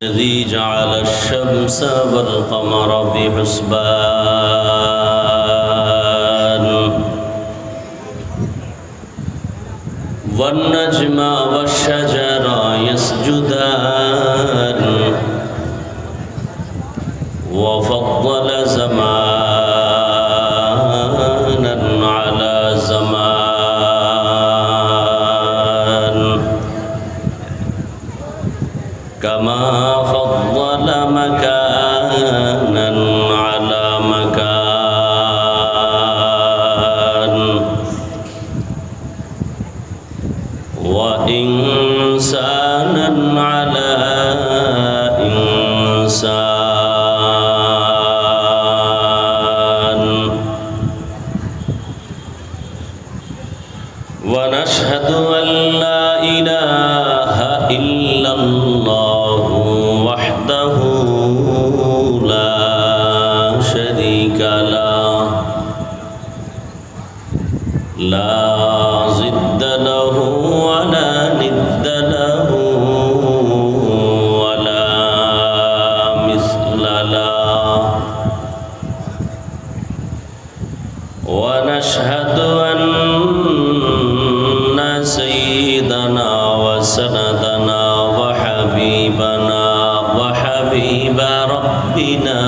الذي جعل الشمس والقمر بحسبان والنجم والشجر يسجدان وفضل زمانا على زمان كما فضل مكانا على مكان وإنسانا على إنسان ونشهد أن لا إله إلا الله وحده لا شريك له لا ضد له ولا ند له ولا مثل له ونشهد أن سيدنا وسندنا وحبيبنا وحبيب ربنا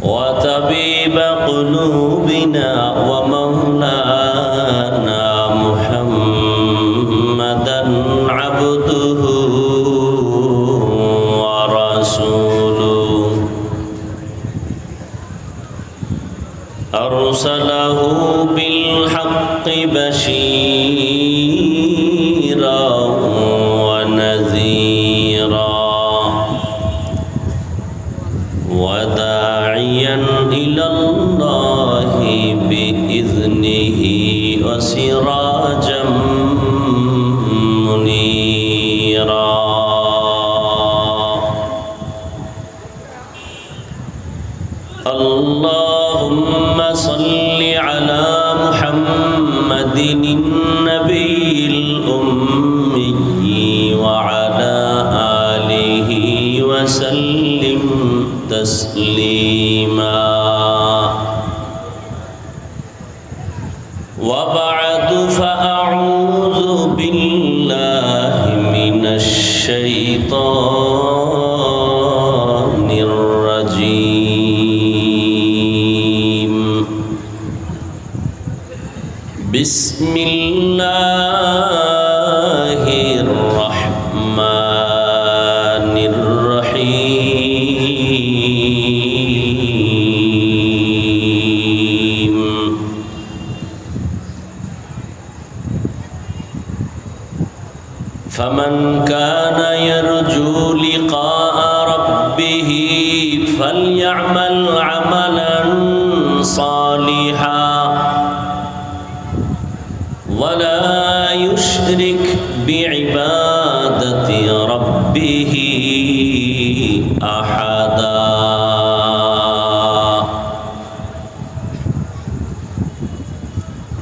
وطبيب قلوبنا ومولانا محمدا عبده ورسوله أرسله بالحق بشيرا ونذيرا وداعيا إلى الله بإذنه وسراجا منيرا اللهم صل على محمد النبي الأمي وعلى آله وسلم تسليما وبعد فأعوذ بالله من الشيطان الرجيم بسم الله الرحمن الرحيم فمن كان يرجو لقاء ربه فليعمل عملا صالحا ولا يشرك بعبادة ربه أحدا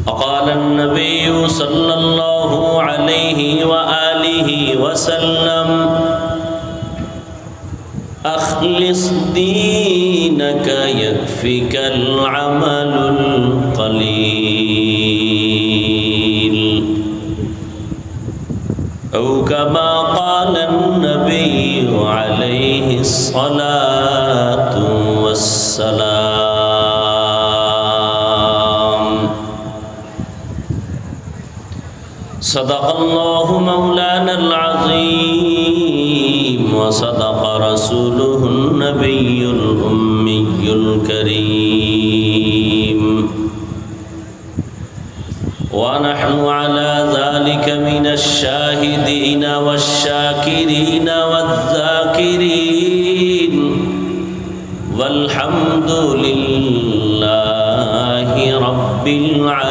وقال النبي صلى الله عليه وآله وسلم أخلص دينك يكفك العمل القليل أو كما قال النبي عليه الصلاة والسلام صدق الله مولانا العظيم وصدق رسوله النبي الأمي الكريم ونحن على ذلك من الشاهدين والشاكرين والذاكرين والحمد لله رب العالمين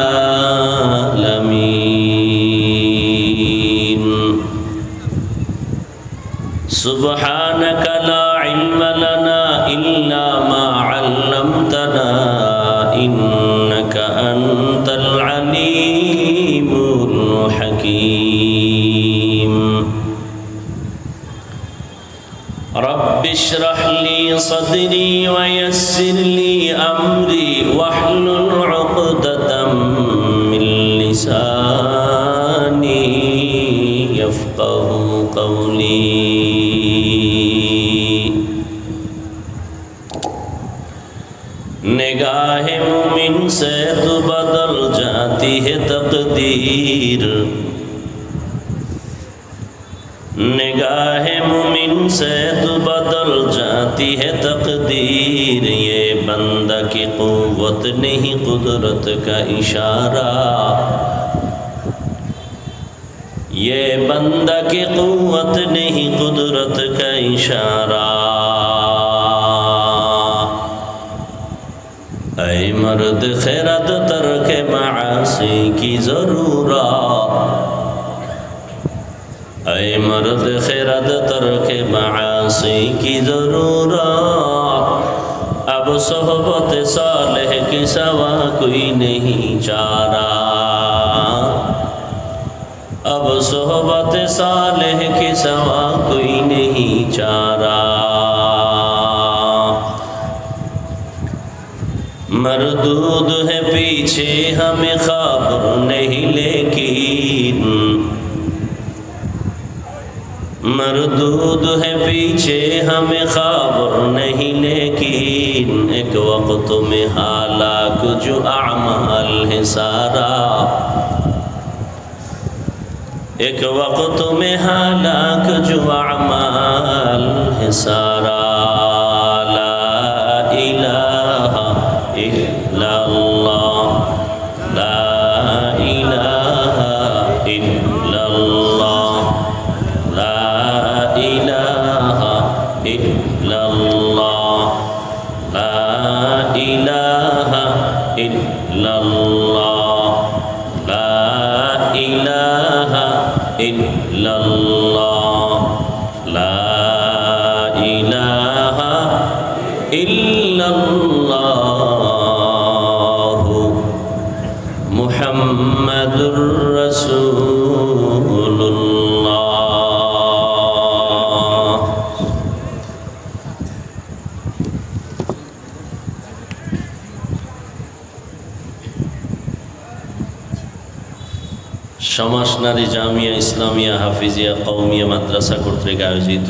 سبحانك لا علم لنا إلا ما علمتنا إنك أنت العليم الحكيم الحليم رب اشرح لي صدري ويسر لي أمري واحلل عقدة من لساني يفقه قولي निगाह मुमिन से तो बदल जाती है तकदीर निगाह मुमिन से तो बदल जाती है तकदीर ये बंदा की कुव्वत नहीं कुदरत का इशारा ये बंदा की कुव्वत नहीं कुदरत का इशारा ऐ मर्द खैरत तर्क मासी की ज़रूरत ऐ मर्द खैरत तर्क मासी की ज़रूरत अब सोहबत सालेह के सिवा कोई नहीं चारा अब सोहबत सालेह के सिवा कोई नहीं चारा मरदूद है पीछे हमें खबर नहीं लेकिन मरदूद है पीछे हमें खबर नहीं लेकिन एक वक्त में हालाक जो अमाल है सारा एक वक्त में हालाक जो अमाल है सारा ला इलाहा इल्लल्लाह ला इलाहा इल्लल्लाह ला इलाहा इल्लल्लाह ला इलाहा इल्लल्लाह ला इलाहा इल्लल्लाह ला इलाहा इल्लल्लाह मुहम्मदुर रसूलुल्लाह। সমাজনারী জামিয়া ইসলামিয়া হাফিজিয়া কওমিয়া মাদ্রাসা কর্তৃক আয়োজিত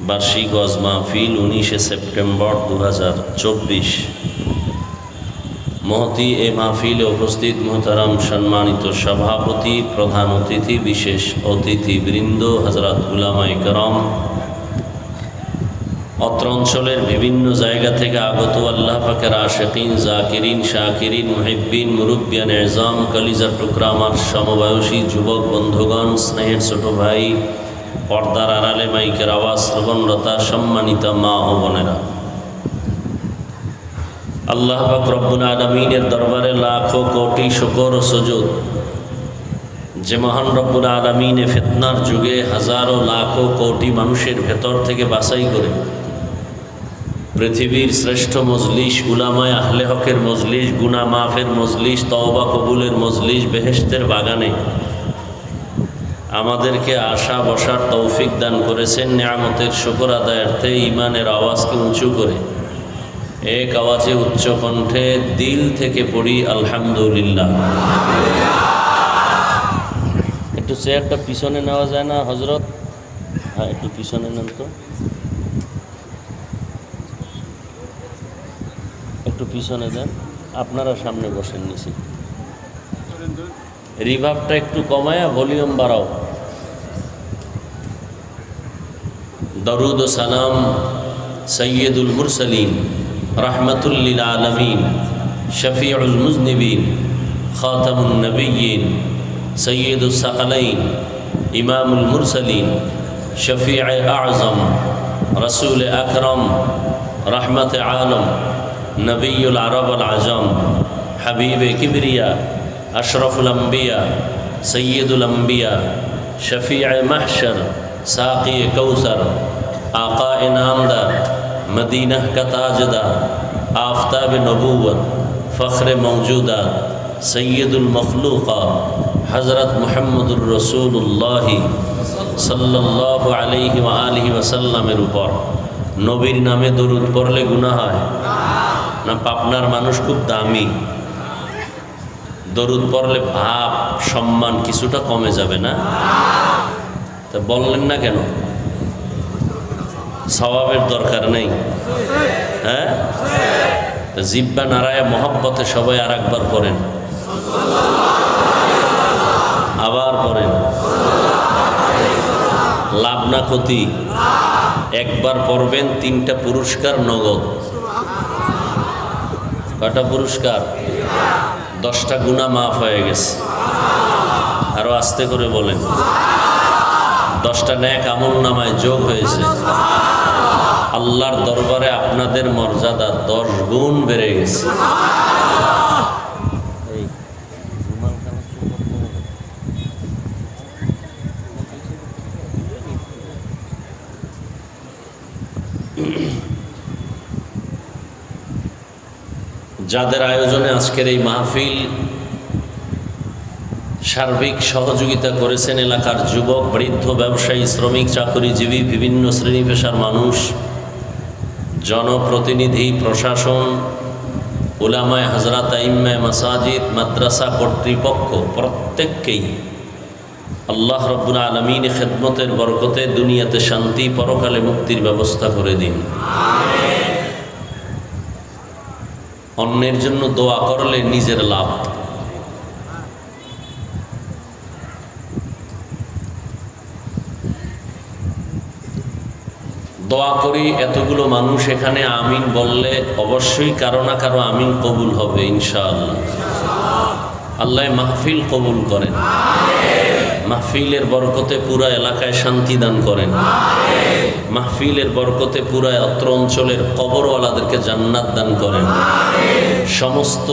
বার্ষিক ওয়াজ মাহফিল 19 সেপ্টেম্বর 2024 মহতি এ মাহফিলে উপস্থিত মোহতারাম সম্মানিত সভাপতি প্রধান অতিথি বিশেষ অতিথিবৃন্দ হযরত উলামায়ে কেরাম অত্র অঞ্চলের বিভিন্ন জায়গা থেকে আগত আল্লাহ পাকের আশিকিন জাকিরিন শাকিরিন মুহিব্বিন মুরব্বিয়ান এজাম কলিজার টুকরা আমার সমবয়সী যুবক বন্ধুগণ স্নেহের ছোট ভাই পর্দার আড়ালে মাইকের আওয়াজ শ্রবণরতা সম্মানিত মা ও বোনেরা আল্লাহ পাক রব্বুল আলামিনের দরবারে লাখো কোটি শুকর ও সুজুদ যে মহান রব্বুল আলামিন ফিতনার যুগে হাজারো লাখো কোটি মানুষের ভেতর থেকে বাছাই করে পৃথিবীর শ্রেষ্ঠ মজলিস উলামায়ে আহলে হকের মজলিস গুনাহ মাফের মজলিস তওবা কবুলের মজলিস বেহেশতের বাগানে আমাদেরকে আশা বসার তৌফিক দান করেছেন নিয়ামতের শুকর আদায়ার্থে ঈমানের আওয়াজকে উঁচু করে এক আওয়াজে উচ্চ কণ্ঠে দিল থেকে পড়ি আলহামদুলিল্লাহ। একটু চেয়ারটা পিছনে নেওয়া যায় না হযরত? হ্যাঁ একটু পিছনে নেন তো, একটু পিছনে দেন, আপনারা সামনে বসেন নিচে। রিভাবটা একটু কমায়া ভলিউম বাড়াও। দরুদ ও সালাম সৈয়দুল মুরসালিন রহমতুল লিল আলামিন শফিউল মুজনিবিন খাতামুন নবিয়্যিন সৈয়দুস সাকালাইন ইমামুল মুরসালিন শফিউ আযম রাসূল আকরাম রহমত আলম নবিয়ুল আরব আল আজম হাবিবে কিবরিয়া अशरफुल अम्बिया सैयदुल अम्बिया शफीअ महशर साक़ी कौसर आका नामदार मदीना का ताजदार आफ्ताब नबूवत फ़ख्र मौजूदात सैयदुल मखलूक़ात হযরত মুহাম্মদুর রাসূলুল্লাহ সাল্লাল্লাহু আলাইহি ওয়া আলিহি ওয়াসাল্লামের উপর নবীর নামে দরুদ পড়লে গুনাহ হয় না? পাবনার মানুষ খুব দামি, দরুদ পড়লে ভাব সম্মান কিছুটা কমে যাবে না? তা বললেন না কেন? সওয়াবের দরকার নেই? হ্যাঁ, জিব্বা নারায়া মহব্বতে সবাই আর একবার পড়েন, আবার পড়েন। লাভ না ক্ষতি? একবার পড়বেন 3টা পুরস্কার নগদ। কয়টা পুরস্কার? 10টা গুনাহ মাফ হয়ে গেছে। আরো আস্তে করে বলেন। 10টা নেক আমল নামায় যোগ হয়েছে। আল্লাহর দরবারে আপনাদের মর্যাদা 10 গুণ বেড়ে গেছে। যাদের আয়োজনে আজকের এই মাহফিল সার্বিক সহযোগিতা করেছেন এলাকার যুবক, বৃদ্ধ, ব্যবসায়ী, শ্রমিক, চাকরিজীবী, বিভিন্ন শ্রেণী পেশার মানুষ, জনপ্রতিনিধি, প্রশাসন, উলামায়ে হযরত, আইম্মায়ে মাসাজিদ, মাদ্রাসা কর্তৃপক্ষ, প্রত্যেককেই আল্লাহ রাব্বুল আলামিন খেদমতের বরকতে দুনিয়াতে শান্তি, পরকালে মুক্তির ব্যবস্থা করে দিন। অন্যের জন্য দোয়া করলে নিজের লাভ। দোয়া করি এতগুলো মানুষ এখানে আমিন বললে অবশ্যই কারো না কারো আমিন কবুল হবে ইনশাআল্লাহ। আল্লাহ মাহফিল কবুল করেন, মাহফিলের বরকতে পুরা এলাকায় শান্তি দান করেন, মাহফিলের বরকতে পুরা অত্র অঞ্চলের কবরওয়ালাদেরকে জান্নাত দান করেন। সমস্ত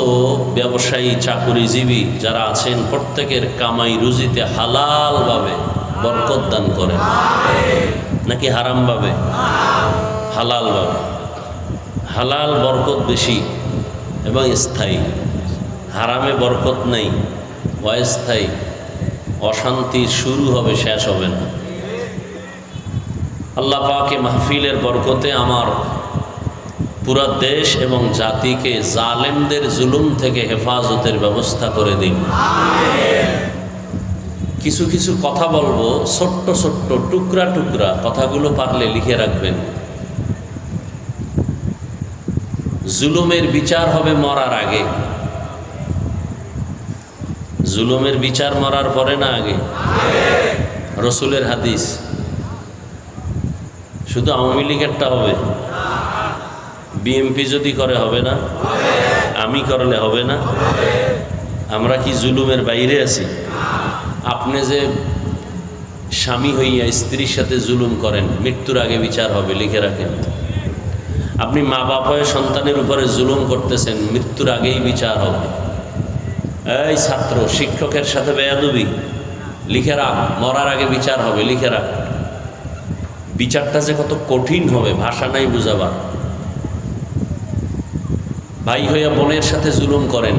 ব্যবসায়ী, চাকুরিজীবী যারা আছেন প্রত্যেকের কামাই রুজিতে হালালভাবে বরকত দান করেন। নাকি হারামভাবে? হালালভাবে। হালাল বরকত বেশি এবং স্থায়ী। হারামে বরকত নেই, অস্থায়ী, অশান্তির শুরু হবে, শেষ হবে না। আল্লাহ পাকে মাহফিলের বরকতে আমার পুরা দেশ এবং জাতিকে জালেমদের জুলুম থেকে হেফাজতের ব্যবস্থা করে দিন। কিছু কিছু কথা বলবো, ছোট্ট ছোট্ট টুকরা টুকরা কথাগুলো পারলে লিখে রাখবেন। জুলুমের বিচার হবে মরার আগে। জুলুমের বিচার মরার পরে না আগে? রসুলের হাদিস। শুধু আওয়ামী লীগেরটা হবে? বিএমপি যদি করে হবে না? আমি করলে হবে না? আমরা কি জুলুমের বাইরে আছি? আপনি যে স্বামী হইয়া স্ত্রীর সাথে জুলুম করেন, মৃত্যুর আগে বিচার হবে, লিখে রাখেন। আপনি মা বাপ হয়ে সন্তানের উপরে জুলুম করতেছেন, মৃত্যুর আগেই বিচার হবে। এই ছাত্র, শিক্ষকের সাথে বেয়াদবি, লিখে রাখ, মরার আগে বিচার হবে, লিখে রাখ। বিচারটা যে কত কঠিন হবে ভাষা নাই বুঝাবার। ভাই হইয়া বোনের সাথে জুলুম করেন,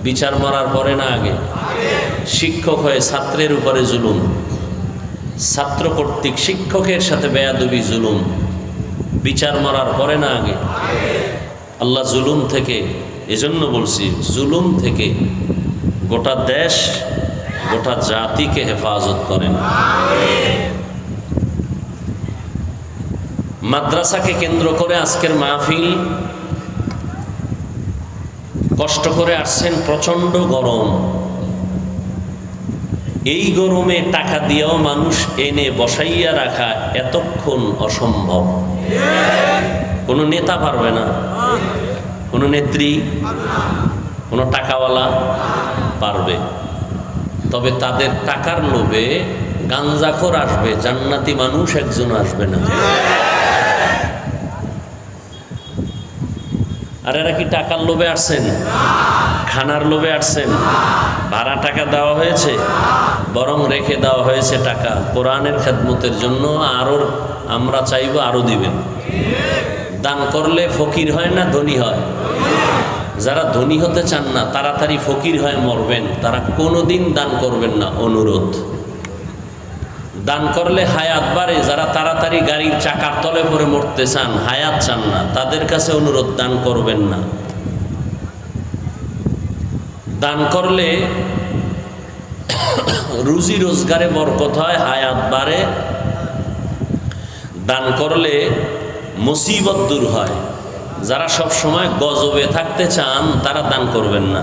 বিচার মরার পরে না আগে? শিক্ষক হয়ে ছাত্রের উপরে জুলুম, ছাত্র কর্তৃক শিক্ষকের সাথে বেয়াদবি, জুলুম, বিচার মরার পরে না আগে? আল্লাহ জুলুম থেকে, এজন্য বলছি, জুলুম থেকে গোটা দেশ, গোটা জাতিকে হেফাজত করেন। মাদ্রাসাকে কেন্দ্র করে আজকের মাহফিল। কষ্ট করে আসছেন, প্রচন্ড গরম। এই গরমে টাকা দিয়েও মানুষ এনে বসাইয়া রাখা এতক্ষণ অসম্ভব। কোনো নেতা পারবে না, কোনো নেত্রী, কোনো টাকাওয়ালা পারবে। তবে তাদের টাকার লোভে গাঞ্জাখোর আসবে, জান্নাতি মানুষ একজন আসবে না। আর এরা কি টাকার লোভে আসছেন? খানার লোভে আসছেন? ভাড়া টাকা দেওয়া হয়েছে? বরং রেখে দেওয়া হয়েছে টাকা কোরআনের খেদমতের জন্য। আরও আমরা চাইব আরও দিবেন। দান করলে ফকির হয় না ধনী হয়? যারা ধনী হতে চান না, তাড়াতাড়ি ফকির হয়ে মরবেন, তারা কোনোদিন দান করবেন না। অনুরোধ, দান করলে হায়াত বাড়ে। যারা তাড়াতাড়ি গাড়ির চাকার তলে পড়ে মরতে চান, হায়াত চান না, তাদের কাছে অনুরোধ, দান করবেন না। দান করলে রুজি রোজগারে বরকত হয়, হায়াত বাড়ে। দান করলে মুসিবত দূর হয়। যারা সব সময় গজবে থাকতে চান, তারা দান করবেন না।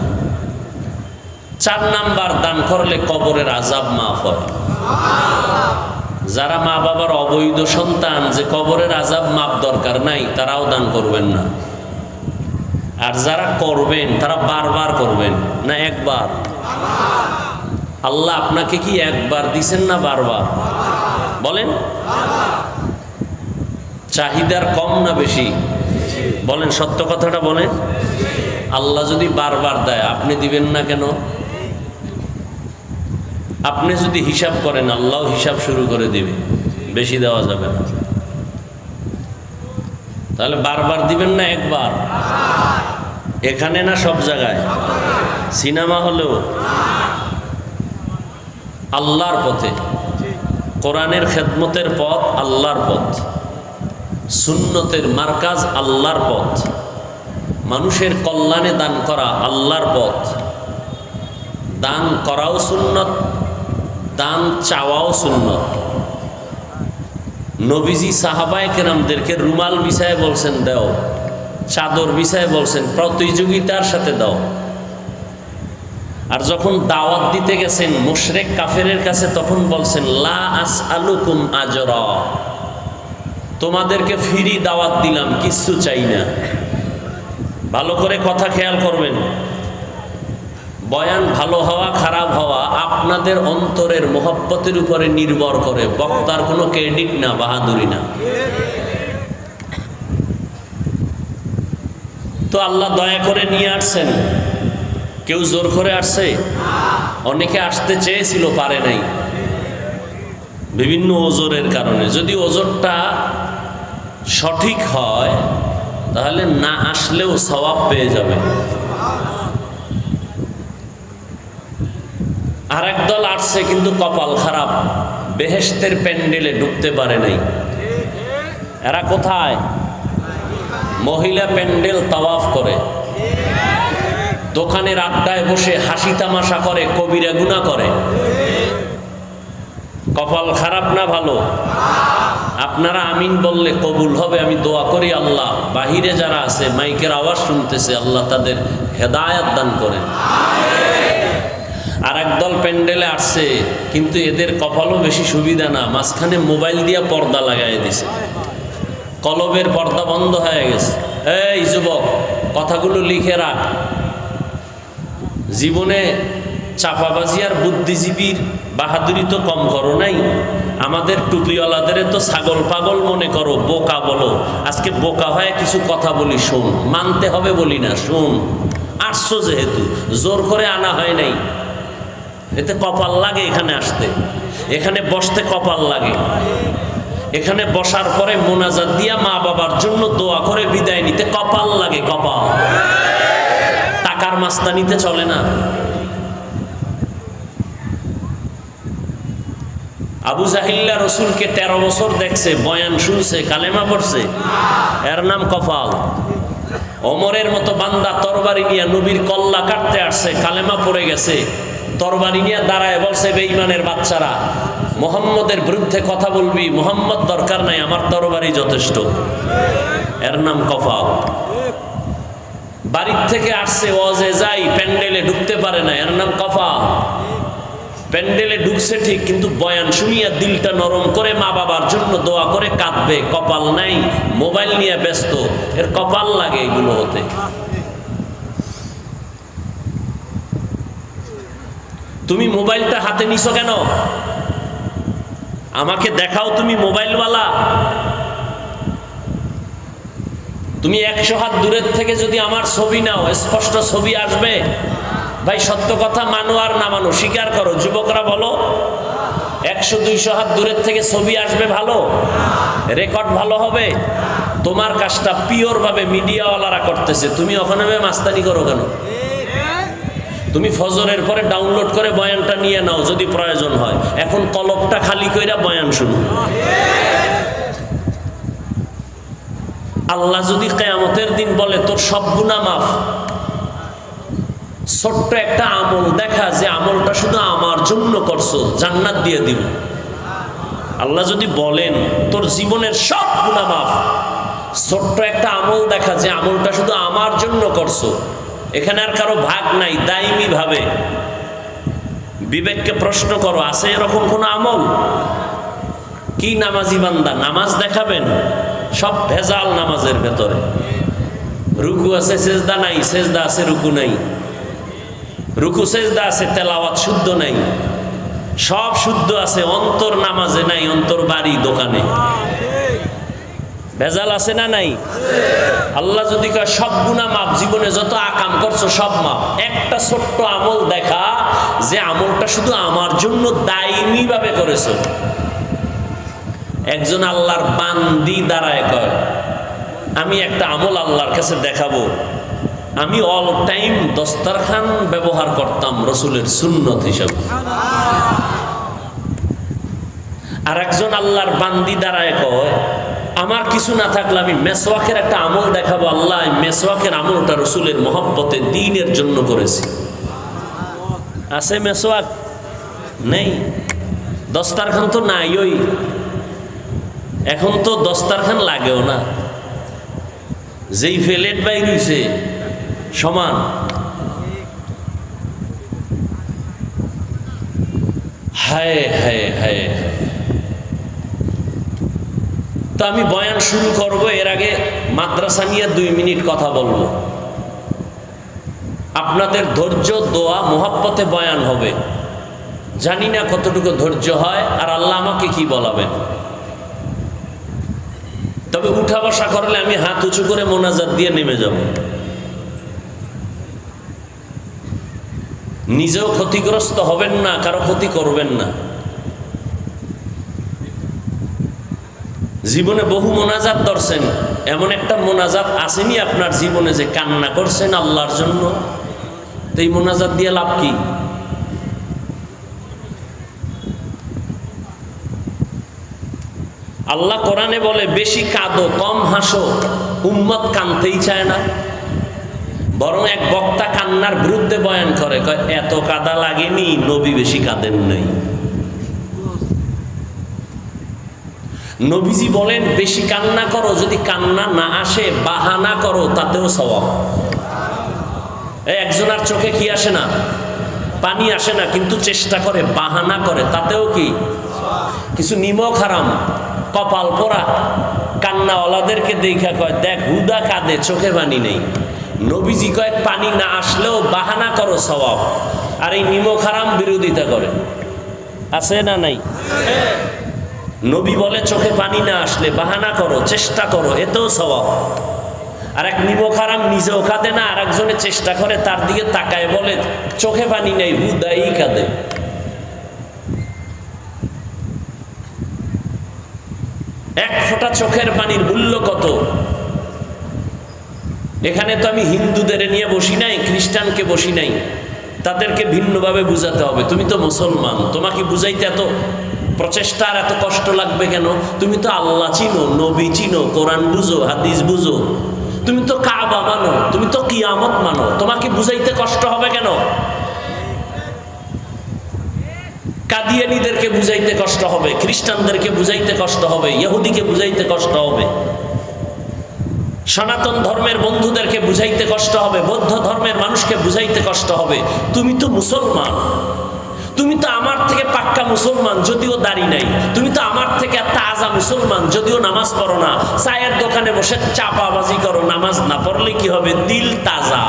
4 নাম্বার, দান করলে কবরের আযাব মাফ হয়। যারা মা বাবার অবৈধ সন্তান, যে কবরের আযাব মাফ দরকার নাই, তারাও দান করবেন না। আর যারা করবেন, তারা বারবার করবেন না, একবার। আল্লাহ আপনাকে কি একবার দিছেন না বারবার? বলেন, চাহিদার কম না বেশি? বলেন, সত্য কথাটা বলেন। আল্লাহ যদি বারবার দেয়, আপনি দিবেন না কেন? আপনি যদি হিসাব করেন, আল্লাহ হিসাব শুরু করে দিবে, বেশি দেওয়া যাবে না। তাহলে বারবার দিবেন না, একবার? এখানে না সব জায়গায়? সিনেমা হলেও? আল্লাহর পথে, কোরআনের খেদমতের পথ আল্লাহর পথ, সুন্নতের মার্কাজ আল্লাহর পথ, মানুষের কল্যাণে দান করা আল্লাহর পথ। দান করাও সুন্নত, দান চাওয়াও সুন্নত। নবীজি সাহাবায়ে কেরামদেরকে রুমাল বিছায় বলছেন দাও, চাদর বিছায় বলছেন প্রতিযোগিতার সাথে দাও। আর যখন দাওয়াত দিতে গেছেন মুশরিক কাফেরের কাছে, তখন বলছেন লা আসআলুকুম আজরা, তোমাদেরকে ফ্রি দাওয়াত দিলাম, কিচ্ছু চাই না। ভালো করে কথা খেয়াল করবেন। বয়ান ভালো হওয়া খারাপ হওয়া আপনাদের অন্তরের মোহব্বতের উপরে নির্ভর করে, বক্তার কোনো ক্রেডিট না, বাহাদুরি না। তো আল্লাহ দয়া করে নিয়ে আসছেন, কেউ জোর করে আসছে? অনেকে আসতে চেয়েছিল, পারে নাই, বিভিন্ন ওজরের কারণে। যদি ওজরটা সঠিক হয়, তাহলে না আসলেও সওয়াব পেয়ে যাবে। আর একদল আসছে, কিন্তু কপাল খারাপ, বেহেশতের প্যান্ডেলে ঢুকতে পারে নাই। এরা কোথায়? মহিলা প্যান্ডেল তাওয়াফ করে, দোকানের আড্ডায় বসে হাসি তামাশা করে, কবিরা গুনাহ করে। কপাল খারাপ না ভালো? আপনারা আমিন বললে কবুল হবে। আমি দোয়া করি, আল্লাহ বাহিরে যারা আছে, মাইকের আওয়াজ শুনতেছে, আল্লাহ তাদের হেদায়েত দান করেন। আর একদল প্যান্ডেলে আসছে, কিন্তু এদের কপালও বেশি সুবিধা না, মাঝখানে মোবাইল দিয়ে পর্দা লাগাই দিছে, কলবের পর্দা বন্ধ হয়ে গেছে। এই যুবক, কথাগুলো লিখে রাখ। জীবনে চাপাবাজি আর বুদ্ধিজীবীর বাহাদুরি তো কম করো নাই। আমাদের টুপিওয়ালাদের তো ছাগল পাগল মনে করো, বোকা বলো। আজকে বোকা হয়ে কিছু কথা বলি, শোন। মানতে হবে বলি না, শোন। আসছো যেহেতু, জোর করে আনা হয় নাই। এতে কপাল লাগে, এখানে আসতে, এখানে বসতে কপাল লাগে। এখানে বসার পরে মোনাজাত দিয়া মা বাবার জন্য দোয়া করে বিদায় নিতে কপাল লাগে, কপাল। টাকার মাস্তানিতে চলে না। আবু জাহিল্লা রসুলকে 13 বছর দেখছে, বয়ান শুনছে, কালেমা পড়ছে, এর নাম কপাল। ওমরের মতো বান্দা তরবারি নিয়ে নবীর কল্লা কাটতে আসছে, কালেমা পড়ে গেছে, তরবারি নিয়ে দাঁড়ায় বলছে বেঈমানের বাচ্চারা, মুহাম্মদের বিরুদ্ধে কথা বলবি, মুহাম্মদ দরকার নাই, আমার তরবারি যথেষ্ট। এর নাম কপাল। বাড়ির থেকে আসছে, ওয়াজে যাই, প্যান্ডেলে ঢুকতে পারে না, এর নাম কপাল। প্যান্ডেলে ঢুকছে ঠিক, কিন্তু বয়ান শুনিয়া দিলটা নরম করে মা বাবার জন্য দোয়া করে কাঁদবে, কপাল নাই, মোবাইল নিয়ে ব্যস্ত, এর কপাল লাগে এগুলো হতে। তুমি মোবাইলটা হাতে নিছো কেন? আমাকে দেখাও তুমি মোবাইলওয়ালা। তুমি 100 হাত দূরের থেকে যদি আমার ছবি নাও, স্পষ্ট ছবি আসবে? ভাই সত্য কথা, মানো আর না মানো, স্বীকার করো। যুবকরা বলো, 100-200 হাত দূরের থেকে ছবি আসবে ভালো? রেকর্ড ভালো হবে? তোমার কাজটা পিওর ভাবে মিডিয়াওয়ালারা করতেছে, তুমি ওখানে মাস্তানি করো কেন? তুমি ফজরের পরে ডাউনলোড করে বয়ানটা নিয়ে নাও যদি প্রয়োজন হয়, এখন কলবটা খালি কইরা বয়ান শুনো। আল্লাহ যদি কিয়ামতের দিন বলে তোর সব গুনাহ মাফ, ছোট্ট একটা আমল দেখা যে আমলটা শুধু আমার জন্য করছো, জান্নাত দিয়ে দিব। আল্লাহ যদি বলেন তোর জীবনের সব গুনাহ মাফ, ছোট্ট একটা আমল দেখা যে আমলটা শুধু আমার জন্য করছো, এখানে আর কারো ভাগ নাই, দায়মি ভাবে বিবেককে প্রশ্ন করো, আছে এরকম কোন আমল? কি নামাজি বান্দা নামাজ দেখাবেন? সব ভেজাল নামাজের ভেতরে। রুকু আছে সেজদা নাই, সেজদা আছে রুকু নাই, রুকু সেজদা আছে তেলাওয়াত শুদ্ধ নাই, সব শুদ্ধ আছে, অন্তর নামাজে নাই, অন্তর বাড়ি দোকানে। ভেজাল আছে না নাই? আল্লাহ যদি কয় সব গুনাহ মাফ, জীবনে যত আকাম করছো সব মাফ, একটা ছোট্ট আমল দেখা যে আমলটা শুধু আমার জন্য দায়মি ভাবে করেছো। একজন আল্লাহর বান্দি দাঁড়ায় কয় আমি একটা আমল আল্লাহর কাছে দেখাবো, আমি অল টাইম দস্তরখান ব্যবহার করতাম রসুলের সুন্নত হিসাবে। আর একজন আল্লাহর বান্দি দাঁড়ায় কয় আমার কিছু না থাকলে আমি মেসওয়াকের একটা আমল দেখাবো, আল্লাহ মেসওয়াকের আমলটা রসুলের মহব্বতে দ্বীনের জন্য করেছি। আছে মেসওয়াক? নেই। দস্তারখান তো নাই, ওই এখন তো দস্তারখান লাগেও না, যেই ফেলেট বাইর হইছে সমান। হায় হায় হায়। তো আমি বয়ান শুরু করব, এর আগে মাদ্রাসা নিয়ে 2 মিনিট কথা বলবো। আপনাদের ধৈর্য, দোয়া, মোহাব্বতে বয়ান হবে। জানি না কতটুকু ধৈর্য হয় আর আল্লাহ আমাকে কি বলাবেন। তবে উঠা বসা করলে আমি হাত উঁচু করে মোনাজাত দিয়ে নেমে যাব। নিজেও ক্ষতিগ্রস্ত হবেন না, কারো ক্ষতি করবেন না। জীবনে বহু মোনাজাত ধরছেন, এমন একটা মোনাজাত আসেনি আপনার জীবনে যে কান্না করছেন আল্লাহর জন্য? তো এই মোনাজাত দিয়ে লাভ কি? আল্লাহ কোরআনে বলে বেশি কাঁদো কম হাসো, উম্মত কানতেই চায় না। বরং এক বক্তা কান্নার বিরুদ্ধে বয়ান করে, কয় এত কাদা লাগেনি, নবী বেশি কাঁদেন নাই। নবীজি বলেন বেশি কান্না করো, যদি কান্না না আসে বাহানা করো, তাতেও সওয়াব। একজনের চোখে কি আসে না? পানি আসে না, কিন্তু চেষ্টা করে, বাহানা করে, তাতেও কি? কিছু নিমক হারাম, কপাল পোড়া কান্নাওয়ালাদেরকে দেখা কয় দেখ হুদা কাঁদে, চোখে পানি নেই। নবীজি কয় পানি না আসলেও বাহানা করো, সওয়াব। আর এই নিমক হারাম বিরোধিতা করে, আছে না নাই? নবী বলে চোখে পানি না আসলে বাহানা করো, চেষ্টা করো, এতেও সওয়াব। আর এক নিমক হারাম নিজেও কাঁদে না, আর একজনে চেষ্টা করে, তার দিকে তাকায় বলে চোখে পানি নেই, হুদাই কাঁদে। এক ফোঁটা চোখের পানির মূল্য কত? এখানে তো আমি হিন্দুদের নিয়ে বসি নাই, খ্রিস্টানকে বসি নাই, তাদেরকে ভিন্নভাবে বুঝাতে হবে। তুমি তো মুসলমান, তোমাকে বুঝাইতে এত প্রচেষ্টা আর এত কষ্ট লাগবে কেন? তুমি তো আল্লাহ চিনো, নবী চিনো, কোরআন বুঝো, হাদিস বুঝো, তুমি তো কাবা মানো, তুমি তো কিয়ামত মানো, তোমাকে বুঝাইতে কষ্ট হবে কেন? কাদিয়ানীদেরকে বুঝাইতে কষ্ট হবে, খ্রিস্টানদেরকে বুঝাইতে কষ্ট হবে, ইহুদিকে বুঝাইতে কষ্ট হবে, সনাতন ধর্মের বন্ধুদেরকে বুঝাইতে কষ্ট হবে, বৌদ্ধ ধর্মের মানুষকে বুঝাইতে কষ্ট হবে। তুমি তো মুসলমান, তুমি তো আমার থেকে পাক্কা মুসলমান যদিও দাড়ি নাই, তুমি তো আমার থেকে তাজা মুসলমান যদিও নামাজ পড়ো না, চায়ের দোকানে বসে চাপাবাজি করো, নামাজ না পড়লে কি হবে? দিল তাজা।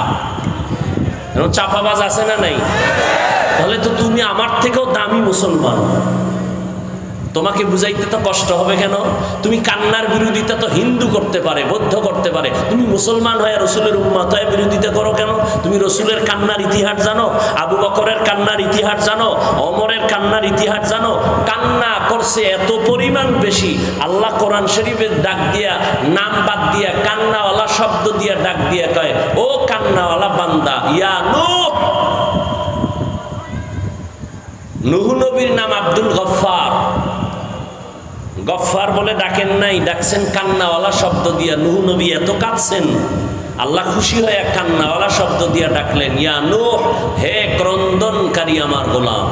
চাপাবাজ আছে না নাই? তাহলে তো তুমি আমার থেকেও দামি মুসলমান। তোমাকে বুঝাইতে তো কষ্ট হবে কেন? তুমি কান্নার বিরোধিতা তো হিন্দু করতে পারে, বৌদ্ধ করতে পারে, তুমি মুসলমান হয়ে রসুলের উম্মত হয়ে বিরোধিতা করো কেন? তুমি রসুলের কান্নার ইতিহাস জানো? আবু বকরের কান্নার ইতিহাস জানো? ওমরের কান্নার ইতিহাস জানো? কান্না করছে এত পরিমাণ বেশি, আল্লাহ কোরআন শরীফের ডাক দিয়া, নাম বাদ দিয়া কান্নাওয়ালা শব্দ দিয়া ডাক দিয়া কয়, ও কান্নাওয়ালা বান্দা, ইয়া নূহ। নূহ নবীর নাম আব্দুল গফফার। গফফার বলে ডাকেন নাই, ডাকছেন কান্নাওয়ালা শব্দ দিয়া। নূহ নবী এত কাঁদছেন, আল্লাহ খুশি হয়ে কান্নাওয়ালা শব্দ দিয়া ডাকলেন, ইয়া নূহ, হে ক্রন্দনকারী আমার গোলাম।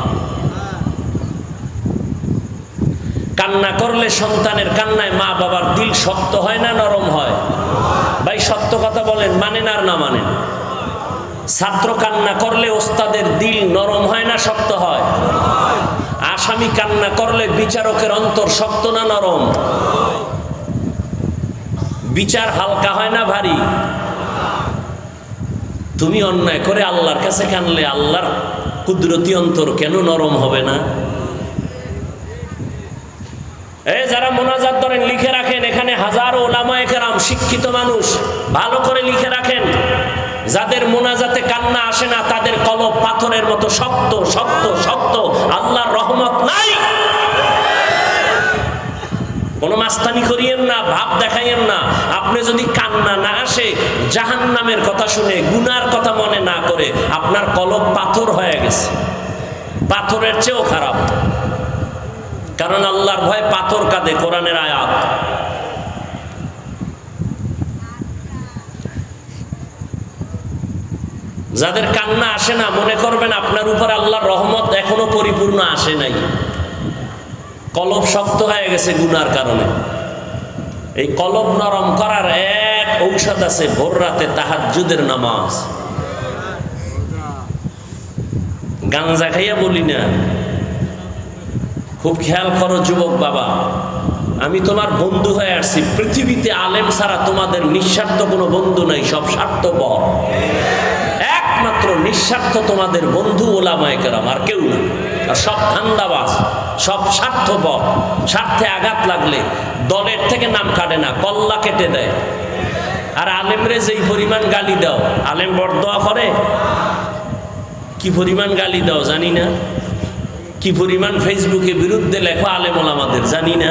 কান্না করলে, সন্তানের কান্নায় মা বাবার দিল শক্ত হয় না নরম হয়? ভাই সত্য কথা বলেন, মানেন আর না মানেন? ছাত্র কান্না করলে ওস্তাদের দিল নরম হয় না শক্ত হয়? আসামি কান্না করলে বিচারকের অন্তর শক্ত না নরম? বিচার হালকা হয় না ভারী? তুমি অন্যায় করে আল্লাহর কাছে কানলে আল্লাহর কুদরতি অন্তর কেন নরম হবে না? এই যারা মোনাজাত ধরেন, লিখে রাখেন, এখানে হাজারো ওলামায়ে কেরাম শিক্ষিত মানুষ, ভালো করে লিখে রাখেন। যাদের মোনাজাতে কান্না আসে না তাদের কলব পাথরের মতো শক্ত শক্ত শক্ত, আল্লাহর রহমত নাই। কোনো মাস্তানি করিয়েন না, ভাব দেখাইয়েন না। আপনি যদি কান্না না আসে, জাহান্নামের কথা শুনে, গুনার কথা মনে না করে আপনার কলব পাথর হয়ে গেছে, পাথরের চেয়েও খারাপ। কারণ আল্লাহর ভয় পাথর কাঁদে, কোরআনের আয়াত। যাদের কান্না আসে না, মনে করবেন আপনার উপর আল্লাহর রহমত এখনো পরিপূর্ণ আসে নাই, কলব শক্ত হয়ে গেছে গুনার কারণে। এই কলব নরম করার এক ঔষধ আছে, ভোর রাতে তাহাজ্জুদের নামাজ। গাঞ্জা খাইয়া বলি না, খুব খেয়াল করো যুবক বাবা, আমি তোমার বন্ধু হয়ে আসছি। পৃথিবীতে আলেম ছাড়া তোমাদের নিঃস্বার্থ কোনো বন্ধু নাই, সব স্বার্থপর। একমাত্র নিঃস্বার্থ তোমাদের বন্ধু ওলামায়ে কেরাম, আর কেউ না। আর সব ধান্দাবাজ, সব স্বার্থপর। স্বার্থে আঘাত লাগলে দলের থেকে নাম কাটে না, কল্লা কেটে দেয়। আর আলেমরে যেই পরিমাণ গালি দাও, আলেম বরদোয়া করে, কি পরিমাণ গালি দাও জানি না, কি পরিমাণ ফেসবুকে বিরুদ্ধে লেখো আলেম ওলামাদের জানি না।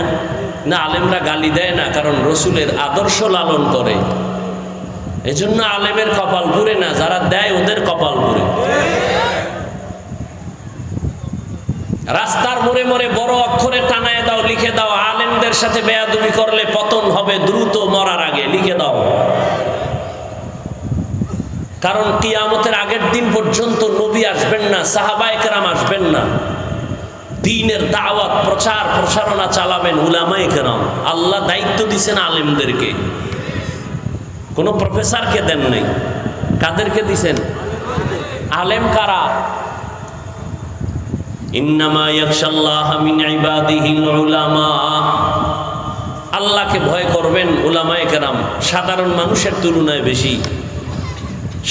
না, আলেমরা গালি দেয় না, কারণ রসুলের আদর্শ লালন করে। এজন্য আলেমের কপাল পুড়ে না, যারা দেয় ওদের কপাল পুড়ে। রাস্তার মোড়ে মোড়ে বড় অক্ষরে টানায় দাও, লিখে দাও, আলেমদের সাথে বেয়াদবি করলে পতন হবে দ্রুত, মরার আগে লিখে দাও। কারণ কিয়ামতের আগের দিন পর্যন্ত নবী আসবেন না, সাহাবায়ে কেরাম আসবেন না। দ্বীনের দাওয়াত, প্রচার প্রসারণা চালাবেন উলামায়ে কেরাম। আল্লাহ দায়িত্ব দিয়েছেন আলেমদেরকে, কোনো প্রফেসরকে দেন নাই। কাদেরকে দিছেন? আলেম কারা? ইন্নামা ইয়াখশাল্লাহা মিন ইবাদিহিল উলামা। আল্লাহকে ভয় করবেন উলামায়ে কেরাম সাধারণ মানুষের তুলনায় বেশি।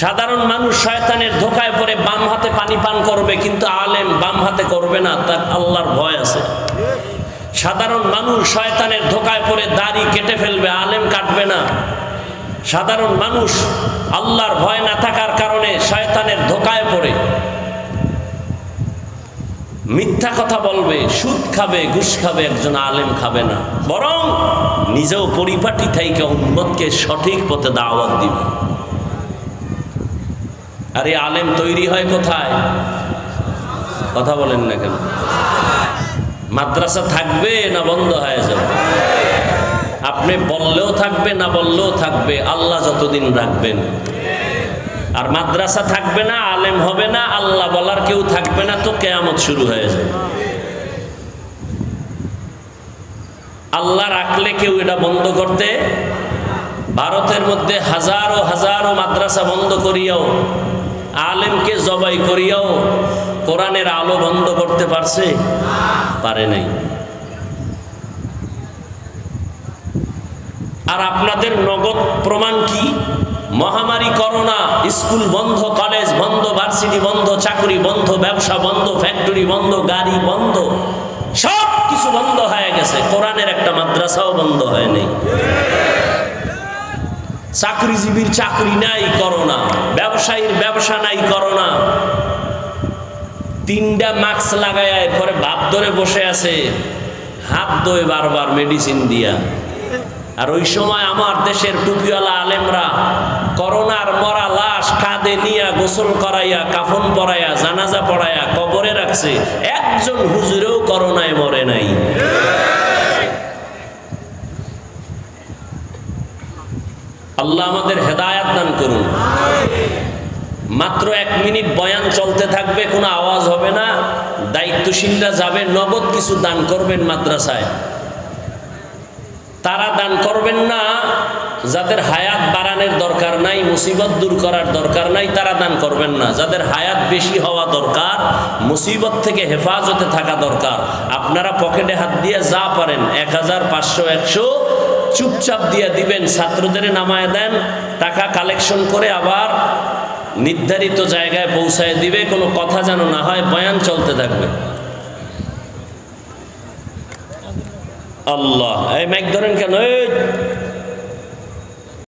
সাধারণ মানুষ শয়তানের ধোকায় পড়ে বাম হাতে পানি পান করবে, কিন্তু আলেম বাম হাতে করবে না, তার আল্লাহর ভয় আছে। সাধারণ মানুষ শয়তানের ধোকায় পড়ে দাড়ি কেটে ফেলবে, আলেম কাটবে না। সাধারণ মানুষ আল্লাহর ভয় না থাকার কারণে শয়তানের ধোকায় পড়ে মিথ্যা কথা বলবে, সুদ খাবে, ঘুষ খাবে, একজন আলেম খাবে না, বরং নিজেও পরিপাটি থাইকে উম্মতকে সঠিক পথে দাওয়াত দিবে। আরে আলেম তৈরি হয় কোথায়? কথা বলেন না কেন? মাদ্রাসা থাকবে না বন্ধ হয়ে যাবে? আপনি বললেও থাকবে, না বললেও থাকবে, আল্লাহ যতদিন রাখবেন। আর মাদ্রাসা থাকবে না, আলেম হবে না, আল্লাহ বলার কেউ থাকবে না, তো কিয়ামত শুরু হয়ে যাবে। আল্লাহ রাখলে কেউ এটা বন্ধ করতে? ভারতের মধ্যে হাজারো হাজারো মাদ্রাসা বন্ধ করিয়াও, আলেমকে জবাই করিয়াও কোরআনের আলো বন্ধ করতে পারছে? পারে নাই। আর আপনাদের নগদ প্রমাণ কি? মহামারী করোনা, স্কুল বন্ধ, কলেজ বন্ধ, ভার্সিটি বন্ধ, চাকরি বন্ধ, ব্যবসা বন্ধ, ফ্যাক্টরি বন্ধ, গাড়ি বন্ধ, সব কিছু বন্ধ গেছে, কোরআনের একটা মাদ্রাসাও বন্ধ হয় নাই। চাকরিজীবীর চাকরি নাই করোনা, ব্যবসায়ীর ব্যবসা নাই করোনা। 3টা মাস্ক লাগায় এরপরে ভাব ধরে বসে আছে, হাত ধোয় বারবার মেডিসিন দিয়া। আর ওই সময় আমার দেশের টুপিওয়ালা আলেমরা করোনার মরা লাশ কাঁধে নিয়া গোসল করাইয়া, কাফন পরাইয়া, জানাজা পড়াইয়া কবরে রাখছে। একজন হুজুরেও করোনায় মরে নাই। আল্লাহ আমাদের হেদায়াত দান করুন। মাত্র 1 মিনিট বয়ান চলতে থাকবে, কোনো আওয়াজ হবে না। দায়িত্বশীলরা যাবে, নগদ কিছু দান করবেন মাদ্রাসায়। তারা দান করবেন না যাদের হায়াত বাড়ানোর দরকার নাই, মুসিবত দূর করার দরকার নাই, তারা দান করবেন না। যাদের হায়াত বেশি হওয়া দরকার, মুসিবত থেকে হেফাজতে থাকা দরকার, আপনারা পকেটে হাত দিয়ে যা পারেন 1000, 500, 100 চুপচাপ দিয়ে দিবেন। ছাত্রদের নামায় দেন, টাকা কালেকশন করে আবার নির্ধারিত জায়গায় পৌঁছায় দিবে। কোনো কথা যেন না হয়, বয়ান চলতে থাকবে। আল্লাহ, এই মাইক ধরেন কেন?